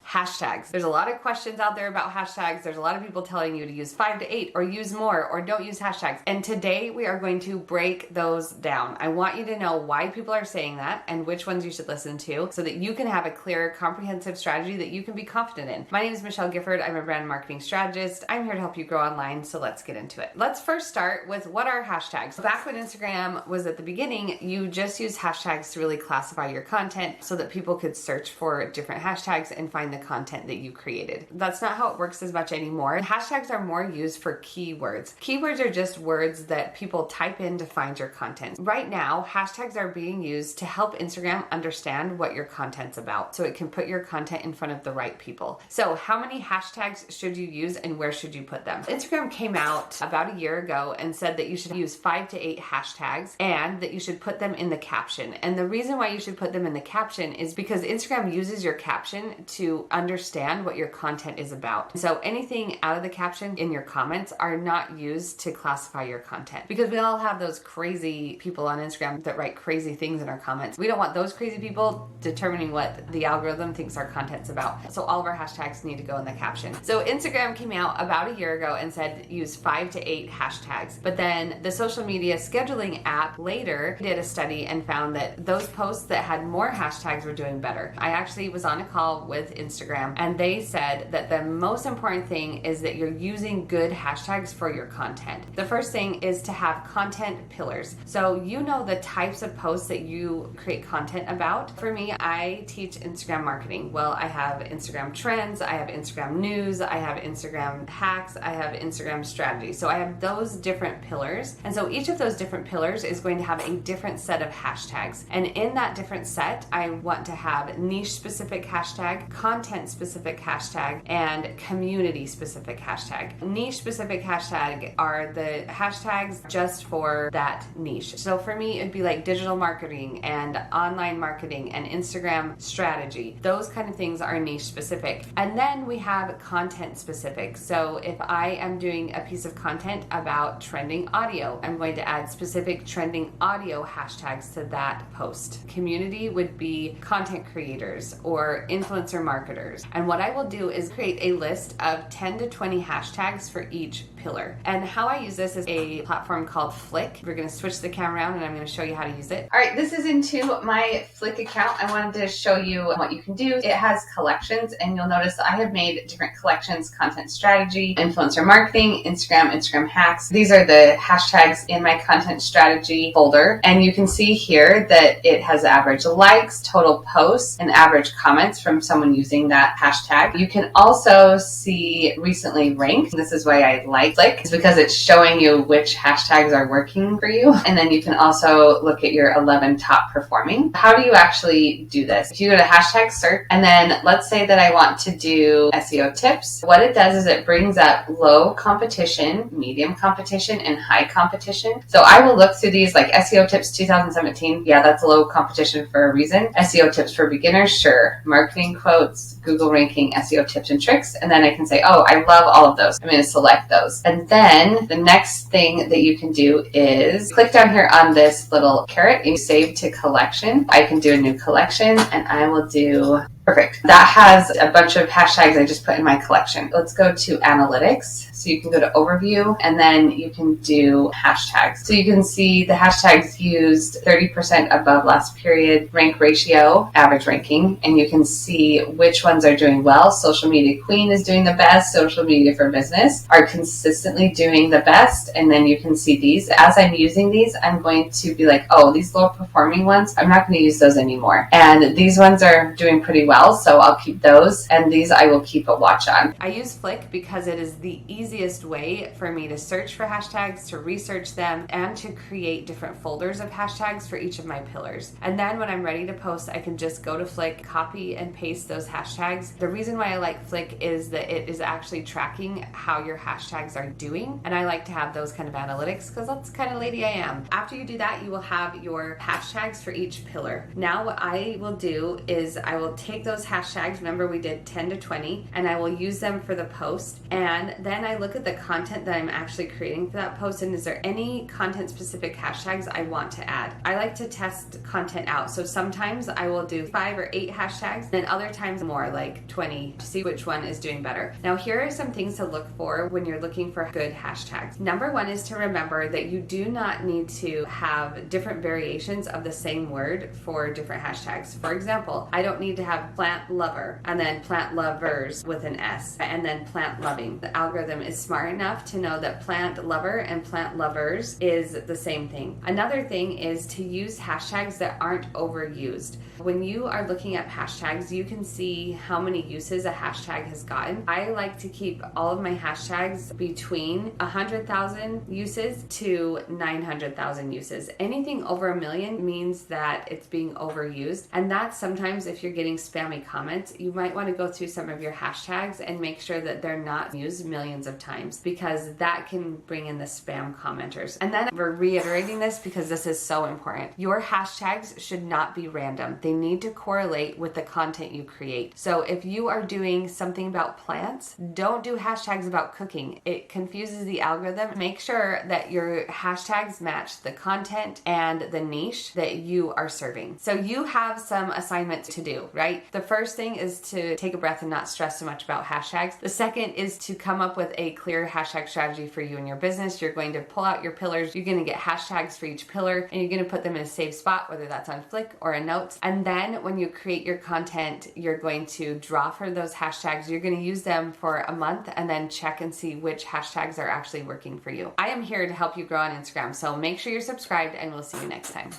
hashtags. There's a lot of questions out there about hashtags. There's a lot of people telling you to use 5 to 8 or use more or don't use hashtags. And today we are going to break those down. I want you to know why people are saying that and which ones you should listen to so that you can have a clear, comprehensive strategy that you can be confident in. My name is Michelle Gifford. I'm a brand marketing strategist. I'm here to help you grow online. So let's get into it. Let's first start with what are hashtags. Back when Instagram was at the beginning, you just used hashtags to really classify your content so that people could search for different hashtags and find the content that you created. That's not how it works as much anymore. Hashtags are more used for keywords. Keywords are just words that people type in to find your content. Right now, hashtags are being used to help Instagram understand what your content's about so it can put your content in front of the right people. So how many hashtags should you use and where should you put them? Instagram came out about a year ago and said that you should use 5 to 8 hashtags and that you should put them in the caption. And the reason why you should put them in the caption is because Instagram uses your caption to understand what your content is about. So anything out of the caption in your comments are not used to classify your content, because we all have those crazy people on Instagram that write crazy things in our comments. We don't want those crazy people determining what the algorithm thinks our content's about. So all of our hashtags need to go in the caption. So Instagram came out about a year ago and said use 5 to 8 hashtags. But then the social media scheduling app later did a study and found that those posts that had more hashtags were doing better. I actually was on a call with Instagram and they said that the most important thing is that you're using good hashtags for your content. The first thing is to have content pillars. So you know the types of posts that you create content about. For me, I teach Instagram marketing. Well, I have Instagram trends, I have Instagram news, I have Instagram hacks, I have Instagram strategy. So I have those different pillars. And so each of those different pillars is going to have a different set of hashtags. And in that different set, I want to have niche specific hashtag, content specific hashtag, and community specific hashtag. Niche specific hashtag are the hashtags just for that niche. So for me, it'd be like digital marketing and online marketing and Instagram strategy. Those kind of things are niche specific. And then we have content specific. So if I am doing a piece of content about trending audio, I'm going to add specific trending audio hashtags to that post. Community would be content creators or influencer marketers. And what I will do is create a list of 10 to 20 hashtags for each pillar. And how I use this is a platform called Flick. We're going to switch the camera around and I'm going to show you how to use it. All right, this is into my Flick account. I wanted to show you what you can do. It has collections and you'll notice I have made different collections: content strategy, influencer marketing, Instagram hacks. These are the hashtags in my content strategy folder. And you can see here that it has average likes, total posts, and average comments from someone using that hashtag. You can also see recently ranked. This is why I like Flick. It's because it's showing you which hashtags are working for you. And then you can also look at your 11 top performing. How do you actually do this? If you go to hashtag search, and then let's say that I want to do SEO tips, what it does is it brings up low competition, medium competition, and high competition. So I will look through these like SEO tips 2017. Yeah, that's low competition for a reason. SEO tips for beginners, sure. Marketing quotes, Google ranking, SEO tips and tricks. And then I can say, oh, I love all of those. I'm going to select those. And then the next thing that you can do is click down here on this little carrot and save to collection. I can do a new collection and I will do perfect. That has a bunch of hashtags I just put in my collection. Let's go to analytics. So you can go to overview and then you can do hashtags. So you can see the hashtags used 30% above last period, rank ratio, average ranking, and you can see which ones are doing well. Social Media Queen is doing the best. Social Media for Business are consistently doing the best. And then you can see these. As I'm using these, I'm going to be like, oh, these low performing ones, I'm not going to use those anymore. And these ones are doing pretty well, so I'll keep those. And these I will keep a watch on. I use Flick because it is the easiest way for me to search for hashtags, to research them, and to create different folders of hashtags for each of my pillars. And then when I'm ready to post, I can just go to Flick, copy and paste those hashtags. The reason why I like Flick is that it is actually tracking how your hashtags are doing. And I like to have those kind of analytics because that's the kind of lady I am. After you do that, you will have your hashtags for each pillar. Now what I will do is I will take take those hashtags, remember we did 10 to 20, and I will use them for the post. And then I look at the content that I'm actually creating for that post, and is there any content specific hashtags I want to add? I like to test content out. So sometimes I will do 5 or 8 hashtags, then other times more, like 20, to see which one is doing better. Now here are some things to look for when you're looking for good hashtags. Number one is to remember that you do not need to have different variations of the same word for different hashtags. For example, I don't need to have plant lover and then plant lovers with an S and then plant loving. The algorithm is smart enough to know that plant lover and plant lovers is the same thing. Another thing is to use hashtags that aren't overused. When you are looking at hashtags, you can see how many uses a hashtag has gotten. I like to keep all of my hashtags between 100,000 uses to 900,000 uses. Anything over 1 million means that it's being overused. And that's sometimes if you're getting spammy comments, you might want to go through some of your hashtags and make sure that they're not used millions of times, because that can bring in the spam commenters. And then we're reiterating this because this is so important. Your hashtags should not be random. They need to correlate with the content you create. So if you are doing something about plants, don't do hashtags about cooking. It confuses the algorithm. Make sure that your hashtags match the content and the niche that you are serving. So you have some assignments to do, right? The first thing is to take a breath and not stress so much about hashtags. The second is to come up with a clear hashtag strategy for you and your business. You're going to pull out your pillars. You're going to get hashtags for each pillar, and you're going to put them in a safe spot, whether that's on Flick or in Notes. And then when you create your content, you're going to draw for those hashtags. You're going to use them for a month and then check and see which hashtags are actually working for you. I am here to help you grow on Instagram, so make sure you're subscribed, and we'll see you next time.